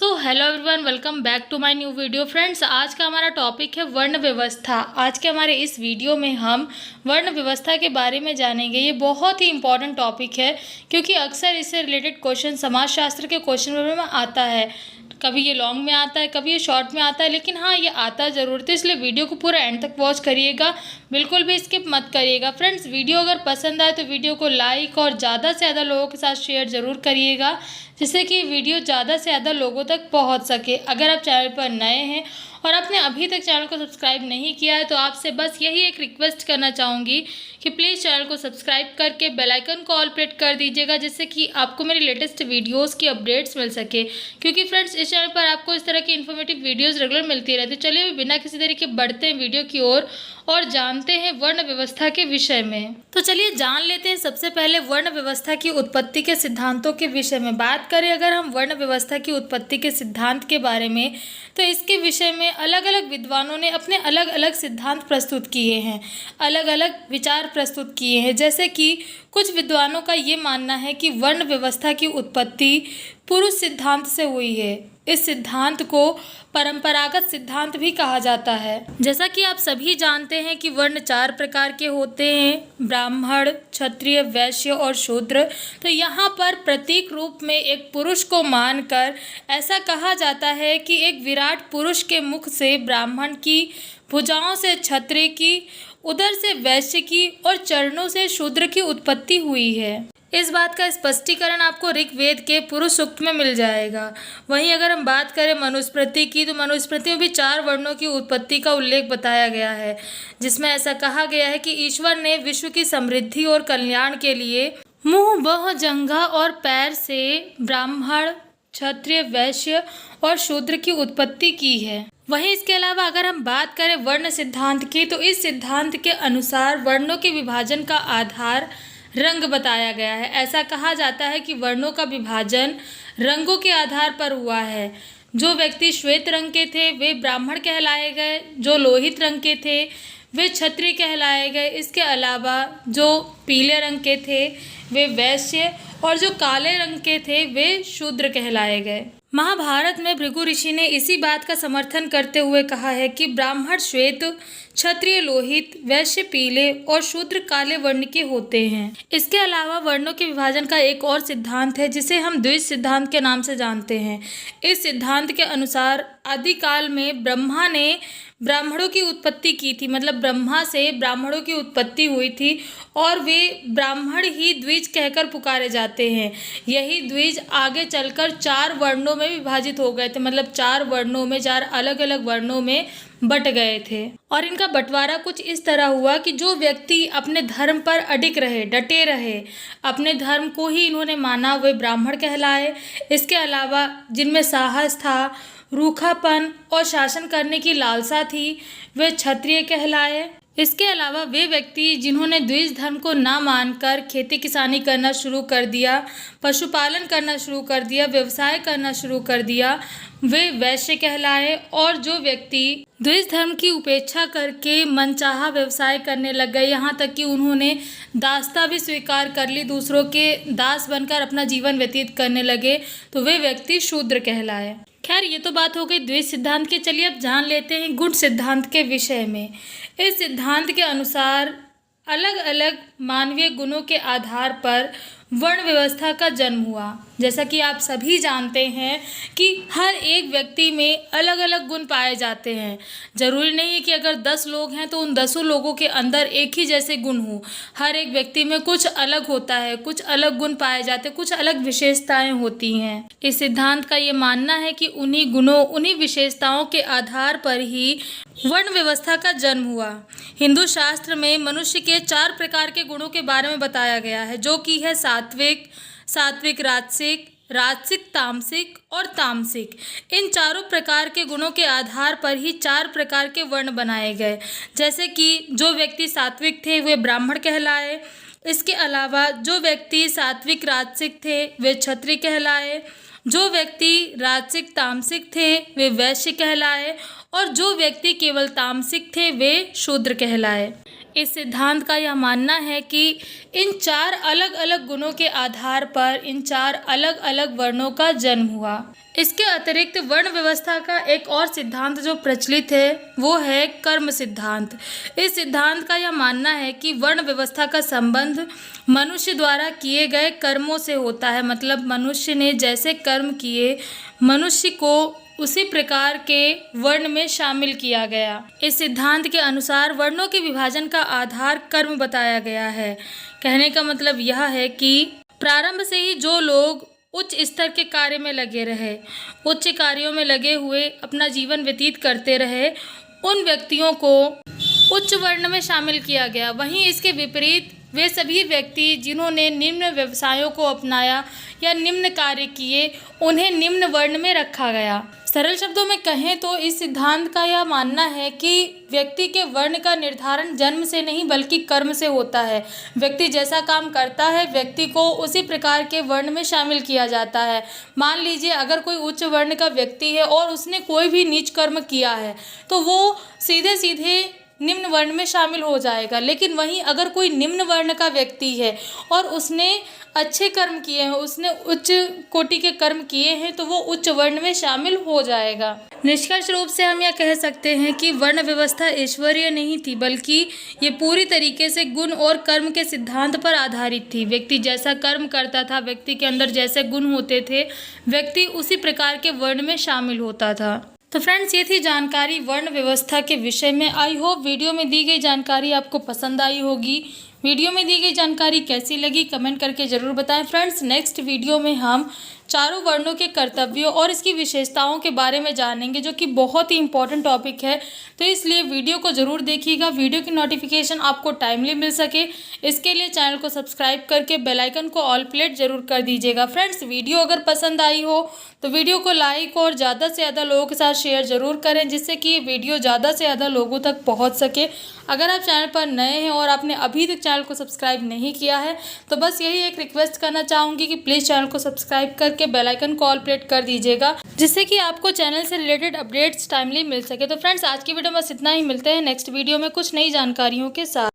So hello everyone, welcome back to my new video. Friends, आज का हमारा topic है वर्ण व्यवस्था। आज के हमारे इस वीडियो में हम वर्ण व्यवस्था के बारे में जानेंगे। ये बहुत ही इंपॉर्टेंट टॉपिक है क्योंकि अक्सर इससे रिलेटेड क्वेश्चन समाजशास्त्र के क्वेश्चन पेपर में आता है। कभी ये लॉन्ग में आता है, कभी ये शॉर्ट में आता है, लेकिन हाँ, ये आता ज़रूर। तो इसलिए वीडियो को पूरा एंड तक वॉच करिएगा, बिल्कुल भी स्किप मत करिएगा। फ्रेंड्स, वीडियो अगर पसंद आए तो वीडियो को लाइक और ज़्यादा से ज़्यादा लोगों के साथ शेयर ज़रूर करिएगा, जिससे कि वीडियो ज़्यादा से ज़्यादा लोगों तक पहुंच सके। अगर आप चैनल पर नए हैं और आपने अभी तक चैनल को सब्सक्राइब नहीं किया है तो आपसे बस यही एक रिक्वेस्ट करना चाहूँगी कि प्लीज़ चैनल को सब्सक्राइब करके बेल आइकन को ऑल प्रेस कर दीजिएगा, जिससे कि आपको मेरी लेटेस्ट वीडियोस की अपडेट्स मिल सके। क्योंकि फ्रेंड्स, इस चैनल पर आपको इस तरह की इन्फॉर्मेटिव वीडियोस रेगुलर मिलती रहती है। चलिए बिना किसी देरी के बढ़ते हैं वीडियो की ओर और जानते हैं वर्ण व्यवस्था के विषय में। तो चलिए जान लेते हैं सबसे पहले वर्ण व्यवस्था की उत्पत्ति के सिद्धांतों के विषय में। बात करें अगर हम वर्ण व्यवस्था की उत्पत्ति के सिद्धांत के बारे में, तो इसके विषय में अलग अलग विद्वानों ने अपने अलग अलग सिद्धांत प्रस्तुत किए हैं, अलग अलग विचार प्रस्तुत किए हैं। जैसे कि कुछ विद्वानों का ये मानना है कि वर्ण व्यवस्था की उत्पत्ति पुरुष सिद्धांत से हुई है। इस सिद्धांत को परंपरागत सिद्धांत भी कहा जाता है। जैसा कि आप सभी जानते हैं कि वर्ण 4 प्रकार के होते हैं: ब्राह्मण, क्षत्रिय, वैश्य और शूद्र। तो यहाँ पर प्रतीक रूप में एक पुरुष को मानकर ऐसा कहा जाता है कि एक विराट पुरुष के मुख से ब्राह्मण की, भुजाओं से क्षत्रिय की, उदर से वैश्य की और चरणों से शूद्र की उत्पत्ति हुई है। इस बात का स्पष्टीकरण आपको ऋग्वेद के पुरुष सूक्त में मिल जाएगा। वहीं अगर हम बात करें मनुस्मृति की, तो मनुस्मृति में भी 4 वर्णों की उत्पत्ति का उल्लेख बताया गया है, जिसमें ऐसा कहा गया है कि ईश्वर ने विश्व की समृद्धि और कल्याण के लिए मुंह, बह, जंघा और पैर से ब्राह्मण, क्षत्रिय, वैश्य और शूद्र की उत्पत्ति की है। वहीं इसके अलावा अगर हम बात करें वर्ण सिद्धांत की, तो इस सिद्धांत के अनुसार वर्णों के विभाजन का आधार रंग बताया गया है। ऐसा कहा जाता है कि वर्णों का विभाजन रंगों के आधार पर हुआ है। जो व्यक्ति श्वेत रंग के थे वे ब्राह्मण कहलाए गए, जो लोहित रंग के थे वे क्षत्रिय कहलाए गए। इसके अलावा जो पीले रंग के थे वे वैश्य और जो काले रंग के थे वे शूद्र कहलाए गए। महाभारत में भृगु ऋषि ने इसी बात का समर्थन करते हुए कहा है कि ब्राह्मण श्वेत, क्षत्रिय लोहित, वैश्य पीले और शूद्र काले वर्ण के होते हैं। इसके अलावा वर्णों के विभाजन का एक और सिद्धांत है जिसे हम द्विज सिद्धांत के नाम से जानते हैं। इस सिद्धांत के अनुसार आदिकाल में ब्रह्मा ने ब्राह्मणों की उत्पत्ति की थी, मतलब ब्रह्मा से ब्राह्मणों की उत्पत्ति हुई थी और वे ब्राह्मण ही द्विज कहकर पुकारे जाते हैं। यही द्विज आगे चलकर 4 वर्णों में विभाजित हो गए थे, मतलब 4 वर्णों में, 4 अलग अलग वर्णों में बट गए थे। और इनका बंटवारा कुछ इस तरह हुआ कि जो व्यक्ति अपने धर्म पर अडिग रहे, डटे रहे, अपने धर्म को ही इन्होंने माना, वे ब्राह्मण कहलाए। इसके अलावा जिनमें साहस था, रूखापन और शासन करने की लालसा थी, वे क्षत्रिय कहलाए। इसके अलावा वे व्यक्ति जिन्होंने द्विज धर्म को ना मानकर खेती किसानी करना शुरू कर दिया, पशुपालन करना शुरू कर दिया, व्यवसाय करना शुरू कर दिया, वे वैश्य कहलाए। और जो व्यक्ति द्विज धर्म की उपेक्षा करके मनचाहा व्यवसाय करने लग गए, यहाँ तक कि उन्होंने दासता भी स्वीकार कर ली, दूसरों के दास बनकर अपना जीवन व्यतीत करने लगे, तो वे व्यक्ति शूद्र कहलाए। खैर, ये तो बात हो गई द्विज सिद्धांत की। चलिए अब जान लेते हैं गुण सिद्धांत के विषय में। इस सिद्धांत के अनुसार अलग अलग मानवीय गुणों के आधार पर वर्ण व्यवस्था का जन्म हुआ। जैसा कि आप सभी जानते हैं कि हर एक व्यक्ति में अलग अलग गुण पाए जाते हैं। जरूरी नहीं है कि अगर 10 लोग हैं तो उन 10 लोगों के अंदर एक ही जैसे गुण हो। हर एक व्यक्ति में कुछ अलग होता है, कुछ अलग गुण पाए जाते हैं, कुछ अलग विशेषताएं होती हैं। इस सिद्धांत का ये मानना है कि उन्हीं गुणों, उन्हीं विशेषताओं के आधार पर ही वर्ण व्यवस्था का जन्म हुआ। हिंदू शास्त्र में मनुष्य के 4 प्रकार के गुणों के बारे में बताया गया है, जो कि है सात्विक, सात्विक राजसिक, राजसिक तामसिक और तामसिक। इन चारों प्रकार के गुणों के आधार पर ही 4 प्रकार के वर्ण बनाए गए। जैसे कि जो व्यक्ति सात्विक थे वे ब्राह्मण कहलाए। इसके अलावा जो व्यक्ति सात्विक राजसिक थे वे क्षत्रिय कहलाए, जो व्यक्ति राजसिक तामसिक थे वे वैश्य कहलाए और जो व्यक्ति केवल तामसिक थे वे शूद्र कहलाए। इस सिद्धांत का यह मानना है कि इन 4 अलग अलग गुणों के आधार पर इन 4 अलग अलग वर्णों का जन्म हुआ। इसके अतिरिक्त वर्ण व्यवस्था का एक और सिद्धांत जो प्रचलित है वो है कर्म सिद्धांत। इस सिद्धांत का यह मानना है कि वर्ण व्यवस्था का संबंध मनुष्य द्वारा किए गए कर्मों से होता है। मतलब मनुष्य ने जैसे कर्म किए, मनुष्य को उसी प्रकार के वर्ण में शामिल किया गया। इस सिद्धांत के अनुसार वर्णों के विभाजन का आधार कर्म बताया गया है। कहने का मतलब यह है कि प्रारंभ से ही जो लोग उच्च स्तर के कार्य में लगे रहे, उच्च कार्यों में लगे हुए अपना जीवन व्यतीत करते रहे, उन व्यक्तियों को उच्च वर्ण में शामिल किया गया। वहीं इसके विपरीत वे सभी व्यक्ति जिन्होंने निम्न व्यवसायों को अपनाया या निम्न कार्य किए, उन्हें निम्न वर्ण में रखा गया। सरल शब्दों में कहें तो इस सिद्धांत का यह मानना है कि व्यक्ति के वर्ण का निर्धारण जन्म से नहीं बल्कि कर्म से होता है। व्यक्ति जैसा काम करता है, व्यक्ति को उसी प्रकार के वर्ण में शामिल किया जाता है। मान लीजिए अगर कोई उच्च वर्ण का व्यक्ति है और उसने कोई भी नीच कर्म किया है तो वो सीधे सीधे निम्न वर्ण में शामिल हो जाएगा। लेकिन वहीं अगर कोई निम्न वर्ण का व्यक्ति है और उसने अच्छे कर्म किए हैं, उसने उच्च कोटि के कर्म किए हैं, तो वो उच्च वर्ण में शामिल हो जाएगा। निष्कर्ष रूप से हम यह कह सकते हैं कि वर्ण व्यवस्था ईश्वरीय नहीं थी बल्कि ये पूरी तरीके से गुण और कर्म के सिद्धांत पर आधारित थी। व्यक्ति जैसा कर्म करता था, व्यक्ति के अंदर जैसे गुण होते थे, व्यक्ति उसी प्रकार के वर्ण में शामिल होता था। तो फ्रेंड्स, ये थी जानकारी वर्ण व्यवस्था के विषय में। आई होप वीडियो में दी गई जानकारी आपको पसंद आई होगी। वीडियो में दी गई जानकारी कैसी लगी कमेंट करके ज़रूर बताएं। फ्रेंड्स, नेक्स्ट वीडियो में हम चारों वर्णों के कर्तव्यों और इसकी विशेषताओं के बारे में जानेंगे, जो कि बहुत ही इंपॉर्टेंट टॉपिक है। तो इसलिए वीडियो को ज़रूर देखिएगा। वीडियो की नोटिफिकेशन आपको टाइमली मिल सके, इसके लिए चैनल को सब्सक्राइब करके बेल आइकन को ऑल प्लेट ज़रूर कर दीजिएगा। फ्रेंड्स, वीडियो अगर पसंद आई हो तो वीडियो को लाइक और ज़्यादा से ज़्यादा लोगों के साथ शेयर ज़रूर करें, जिससे कि ये वीडियो ज़्यादा से ज़्यादा लोगों तक पहुँच सके। अगर आप चैनल पर नए हैं और आपने अभी तक चैनल को सब्सक्राइब नहीं किया है तो बस यही एक रिक्वेस्ट करना चाहूँगी कि प्लीज़ चैनल को सब्सक्राइब करके बेल आइकन को ऑल प्लेट कर दीजिएगा, जिससे कि आपको चैनल से रिलेटेड अपडेट्स टाइमली मिल सके। तो फ्रेंड्स, आज की वीडियो में बस इतना ही। मिलते हैं नेक्स्ट वीडियो में कुछ नई जानकारियों के साथ।